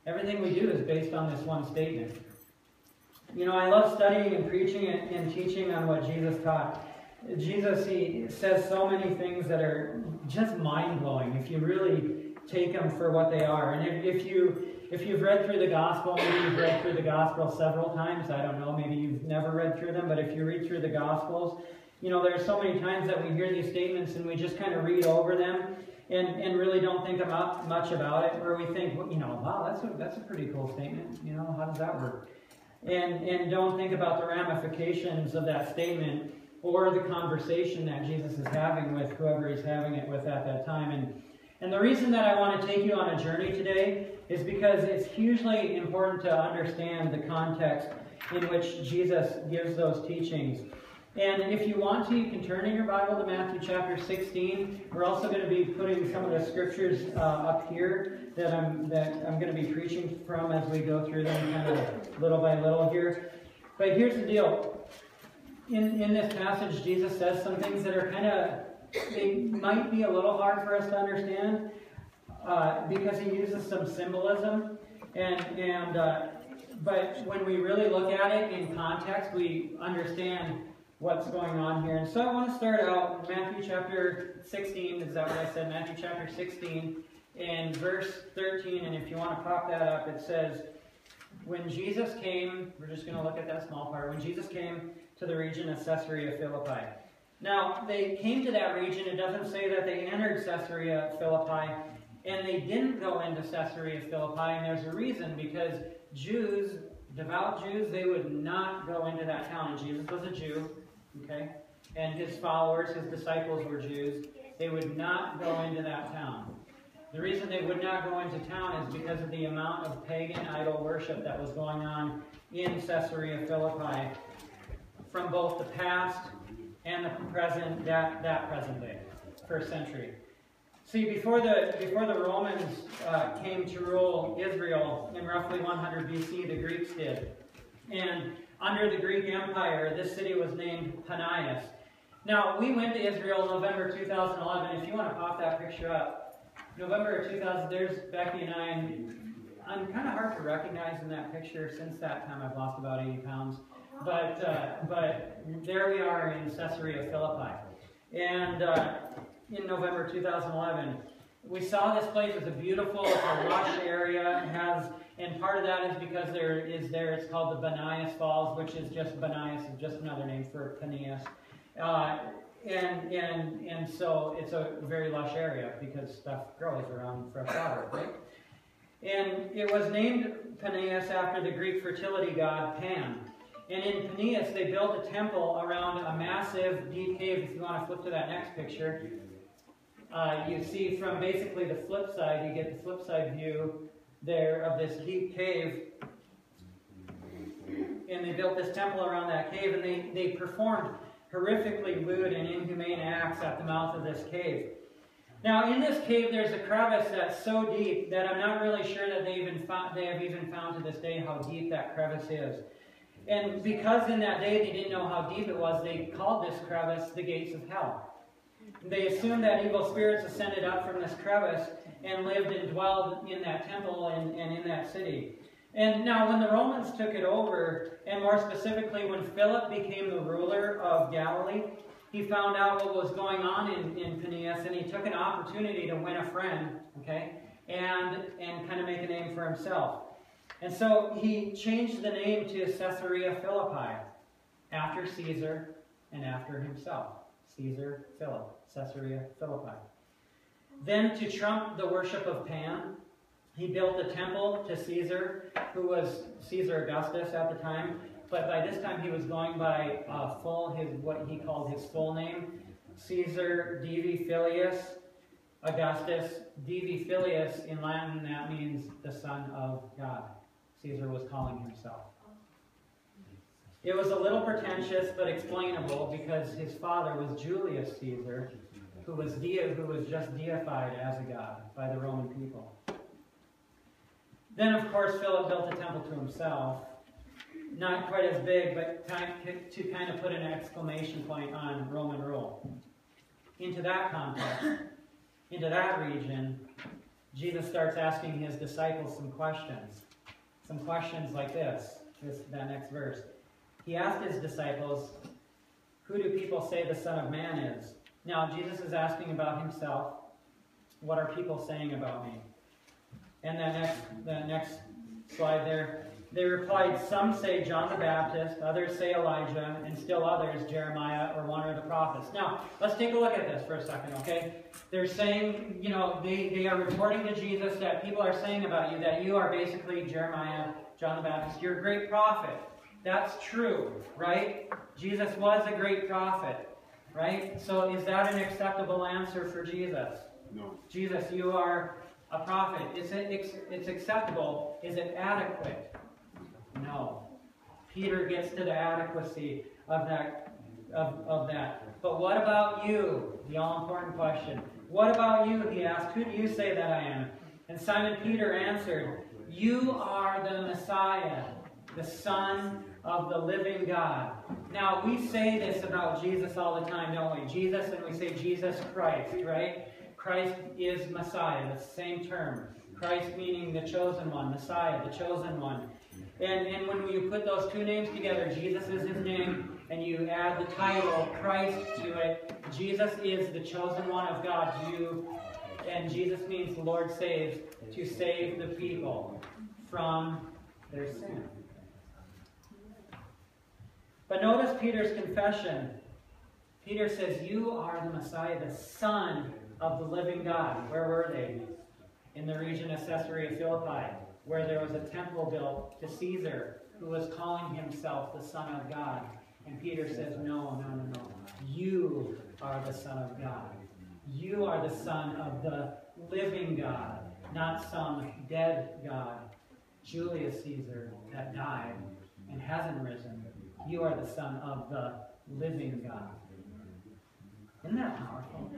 Everything we do is based on this one statement. You know, I love studying and preaching and teaching on what Jesus taught. Jesus, he says so many things that are just mind-blowing if you really take them for what they are. And if you've read through the gospel, maybe you've read through the gospel several times, I don't know, maybe you've never read through them, but if you read through the gospels, you know, there are so many times that we hear these statements and we just kind of read over them and really don't think about much about it, where we think, well, you know, wow, that's a pretty cool statement. You know, how does that work? And don't think about the ramifications of that statement or the conversation that Jesus is having with whoever he's having it with at that time. And the reason that I want to take you on a journey today is because it's hugely important to understand the context in which Jesus gives those teachings. And if you want to, you can turn in your Bible to Matthew chapter 16. We're also going to be putting some of the scriptures up here that I'm going to be preaching from as we go through them kind of little by little here. But here's the deal. In this passage, Jesus says some things that are kind of, they might be a little hard for us to understand because he uses some symbolism. But when we really look at it in context, we understand what's going on here. And so I want to start out Matthew chapter 16. Is that what I said? Matthew chapter 16 and verse 13. And if you want to pop that up, it says, when Jesus came, we're just going to look at that small part. When Jesus came to the region of Caesarea Philippi. Now, they came to that region. It doesn't say that they entered Caesarea Philippi, and they didn't go into Caesarea Philippi, and there's a reason, because Jews, devout Jews, they would not go into that town. And Jesus was a Jew, okay? And his followers, his disciples were Jews. They would not go into that town. The reason they would not go into town is because of the amount of pagan idol worship that was going on in Caesarea Philippi from both the past and the present, that present day, first century. See, before the Romans came to rule Israel in roughly 100 BC, the Greeks did. And under the Greek Empire, this city was named Panias. Now, we went to Israel in November 2011. If you want to pop that picture up, November 2000, there's Becky and I, and I'm kind of hard to recognize in that picture. Since that time, I've lost about 80 pounds. But there we are in Caesarea Philippi. And in November 2011, we saw this place. It's a beautiful, it's a lush area. It has, and part of that is because it's called the Banias Falls, which is just Banias, is just another name for Panias. And so it's a very lush area because stuff grows around fresh water, right? And it was named Panias after the Greek fertility god Pan. And in Panias, they built a temple around a massive deep cave. If you want to flip to that next picture, you see from basically the flip side, you get the flip side view there of this deep cave. And they built this temple around that cave, and they performed horrifically lewd and inhumane acts at the mouth of this cave. Now, in this cave, there's a crevice that's so deep that I'm not really sure that they have even found to this day how deep that crevice is. And because in that day they didn't know how deep it was, they called this crevice the gates of hell. They assumed that evil spirits ascended up from this crevice and lived and dwelled in that temple and in that city. And now when the Romans took it over, and more specifically when Philip became the ruler of Galilee, he found out what was going on in Panias, and he took an opportunity to win a friend, okay, and kind of make a name for himself. And so he changed the name to Caesarea Philippi, after Caesar and after himself. Caesar Philip, Caesarea Philippi. Then to trump the worship of Pan, he built a temple to Caesar, who was Caesar Augustus at the time. But by this time he was going by what he called his full name, Caesar Divi Filius Augustus. Divi Filius in Latin, that means the Son of God. Caesar was calling himself. It was a little pretentious but explainable because his father was Julius Caesar, who was just deified as a god by the Roman people. Then, of course, Philip built a temple to himself. Not quite as big, but to kind of put an exclamation point on Roman rule. Into that context, into that region, Jesus starts asking his disciples some questions. Some questions like that next verse. He asked his disciples, who do people say the Son of Man is? Now, Jesus is asking about himself. What are people saying about me? And the next slide there, they replied, some say John the Baptist, others say Elijah, and still others Jeremiah or one of the prophets. Now, let's take a look at this for a second, okay? They're saying, they are reporting to Jesus that people are saying about you that you are basically Jeremiah, John the Baptist. You're a great prophet. That's true, right? Jesus was a great prophet, right? So is that an acceptable answer for Jesus? No. Jesus, you are a prophet. It's acceptable. Is it adequate? No. Peter gets to the adequacy of that. But what about you? The all-important question. What about you? He asked. Who do you say that I am? And Simon Peter answered, you are the Messiah, the Son of the living God. Now, we say this about Jesus all the time, don't we? Jesus, and we say Jesus Christ, right? Christ is Messiah. That's the same term. Christ meaning the chosen one. Messiah, the chosen one. And when you put those two names together, Jesus is his name, and you add the title Christ to it, Jesus is the chosen one of God. And Jesus means the Lord saves, to save the people from their sin. But notice Peter's confession. Peter says, you are the Messiah, the Son of the living God. Where were they? In the region of Caesarea Philippi, where there was a temple built to Caesar, who was calling himself the Son of God. And Peter says, no. You are the Son of God. You are the Son of the living God, not some dead God, Julius Caesar, that died and hasn't risen. You are the Son of the living God. Isn't that powerful?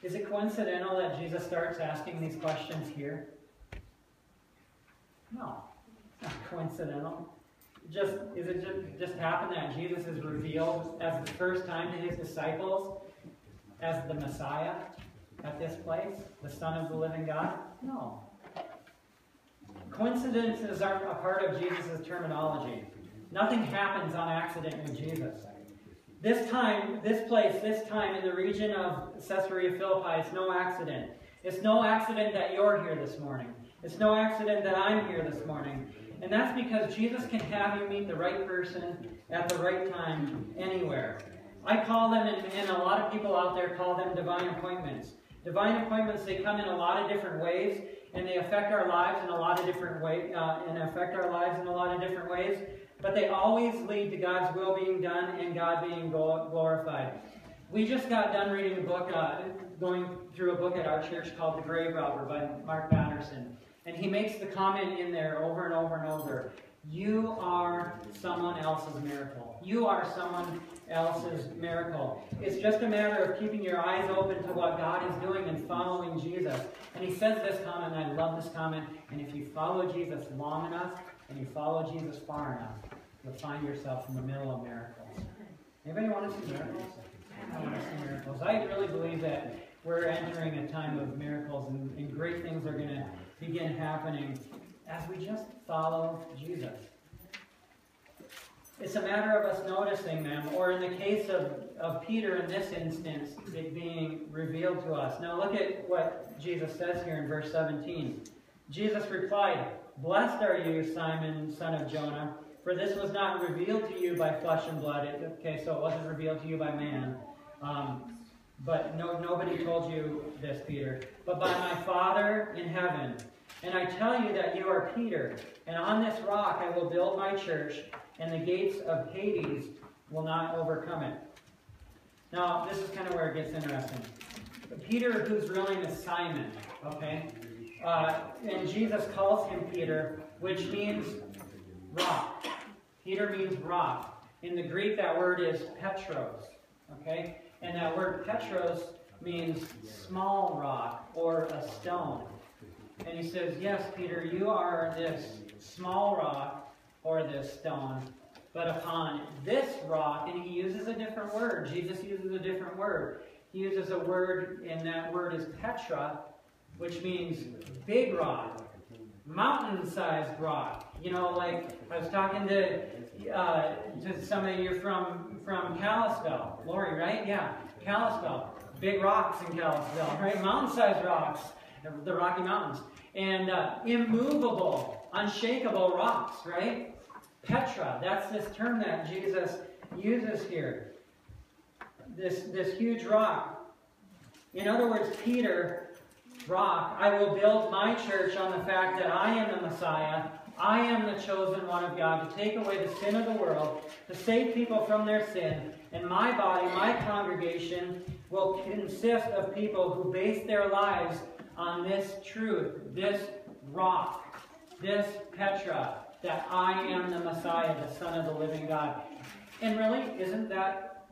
Is it coincidental that Jesus starts asking these questions here? No, it's not coincidental. Does it just happen that Jesus is revealed as the first time to his disciples as the Messiah at this place, the Son of the living God? No. Coincidences aren't a part of Jesus' terminology. Nothing happens on accident with Jesus. This time in the region of Caesarea Philippi, it's no accident. It's no accident that you're here this morning. It's no accident that I'm here this morning. And that's because Jesus can have you meet the right person at the right time anywhere. I call them, and a lot of people out there call them divine appointments. Divine appointments, they come in a lot of different ways, and they affect our lives in a lot of different ways, but they always lead to God's will being done and God being glorified. We just got done reading a book, going through a book at our church called The Grave Robber by Daryn Pederson. And he makes the comment in there over and over and over, you are someone else's miracle. You are someone else's miracle. It's just a matter of keeping your eyes open to what God is doing and following Jesus. And he says this comment, and I love this comment, and if you follow Jesus long enough, and you follow Jesus far enough, you'll find yourself in the middle of miracles. Anybody want to see miracles? I want to see miracles. I really believe that we're entering a time of miracles, and great things are going to begin happening as we just follow Jesus. It's a matter of us noticing them, or in the case of Peter in this instance, it being revealed to us. Now look at what Jesus says here in verse 17. Jesus replied, blessed are you, Simon, son of Jonah, for this was not revealed to you by flesh and blood. Okay, so it wasn't revealed to you by man. But nobody told you this, Peter. But by my Father in heaven. And I tell you that you are Peter, and on this rock I will build my church, and the gates of Hades will not overcome it. Now, this is kind of where it gets interesting. Peter, whose real name is Simon, okay? And Jesus calls him Peter, which means rock. Peter means rock. In the Greek, that word is Petros, okay? And that word Petros means small rock or a stone. And he says, yes, Peter, you are this small rock or this stone, but upon this rock, and he uses a different word. Jesus uses a different word. he uses a word, and that word is Petra, which means big rock, mountain-sized rock. You know, like I was talking to some of you from Kalispell, Lori, right? Yeah, Kalispell. Big rocks in Kalispell, right? Mountain-sized rocks, the Rocky Mountains. And immovable, unshakable rocks, right? Petra, that's this term that Jesus uses here. This huge rock. In other words, Peter, rock, I will build my church on the fact that I am the Messiah. I am the chosen one of God to take away the sin of the world, to save people from their sin. And my body, my congregation, will consist of people who base their lives on this truth, this rock, this Petra, that I am the Messiah, the Son of the living God. And really, isn't that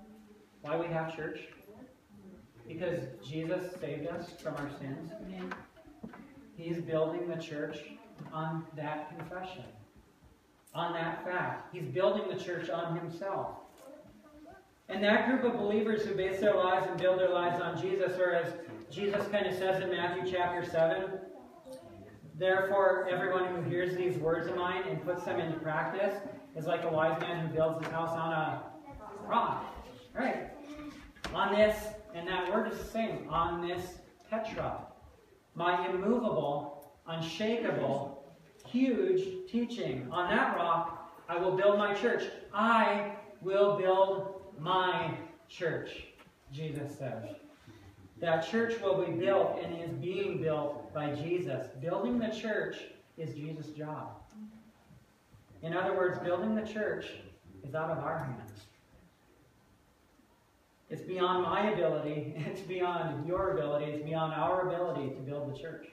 why we have church? Because Jesus saved us from our sins. He's building the church on that confession, on that fact. He's building the church on himself. And that group of believers who base their lives and build their lives on Jesus, or as Jesus kind of says in Matthew chapter 7, therefore everyone who hears these words of mine and puts them into practice is like a wise man who builds his house on a rock. Right? On this, and that word is the same, on this Petra, my immovable, unshakable, huge teaching. On that rock, I will build my church. I will build my church, Jesus says. That church will be built and is being built by Jesus. Building the church is Jesus' job. In other words, building the church is out of our hands. It's beyond my ability, it's beyond your ability, it's beyond our ability to build the church.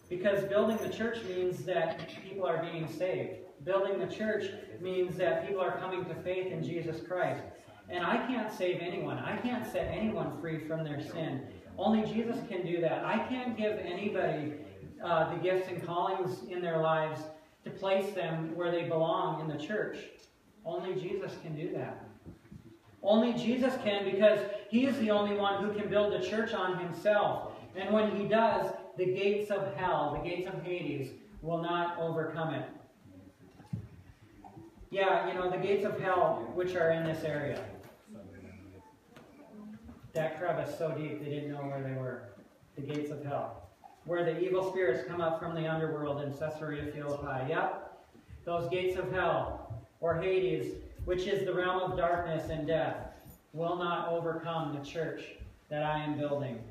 Because building the church means that people are being saved. Building the church means that people are coming to faith in Jesus Christ. And I can't save anyone. I can't set anyone free from their sin. Only Jesus can do that. I can't give anybody the gifts and callings in their lives to place them where they belong in the church. Only Jesus can do that. Only Jesus can, because he is the only one who can build the church on himself. And when he does, the gates of hell, the gates of Hades, will not overcome it. Yeah, you know, the gates of hell, which are in this area. That crevice so deep they didn't know where they were. The gates of hell. Where the evil spirits come up from the underworld in Caesarea Philippi. Yep. Those gates of hell, or Hades, which is the realm of darkness and death, will not overcome the church that I am building.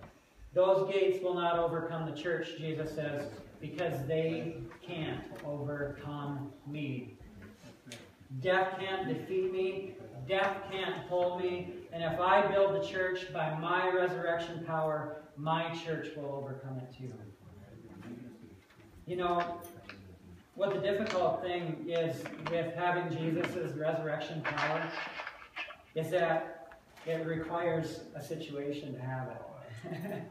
Those gates will not overcome the church, Jesus says, because they can't overcome me. Death can't defeat me. Death can't hold me. And if I build the church by my resurrection power, my church will overcome it too. You know, what the difficult thing is with having Jesus' resurrection power is that it requires a situation to have it.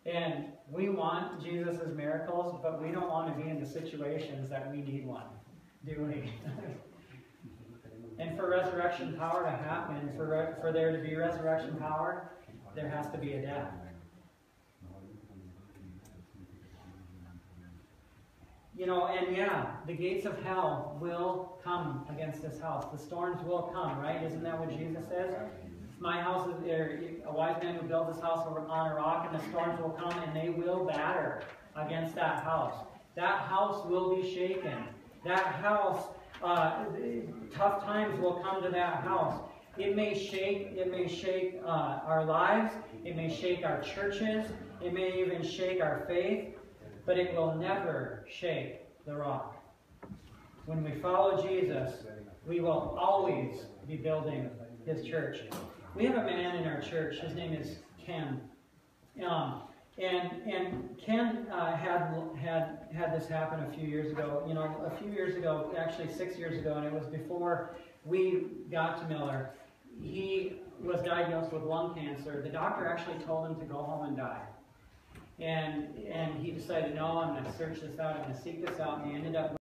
And we want Jesus' miracles, but we don't want to be in the situations that we need one, do we? And for resurrection power to happen, for there to be resurrection power, there has to be a death. You know, and yeah, the gates of hell will come against this house. The storms will come, right? Isn't that what Jesus says? My house is there. A wise man who builds his house on a rock, and the storms will come, and they will batter against that house. That house will be shaken. That house, tough times will come to that house. It may shake our lives. It may shake our churches. It may even shake our faith. But it will never shake the rock. When we follow Jesus, we will always be building his church. We have a man in our church. His name is Ken. And Ken had this happen a few years ago. You know, a few years ago, actually 6 years ago, and it was before we got to Miller. He was diagnosed with lung cancer. The doctor actually told him to go home and die. And he decided, no, I'm going to search this out. I'm going to seek this out. And he ended up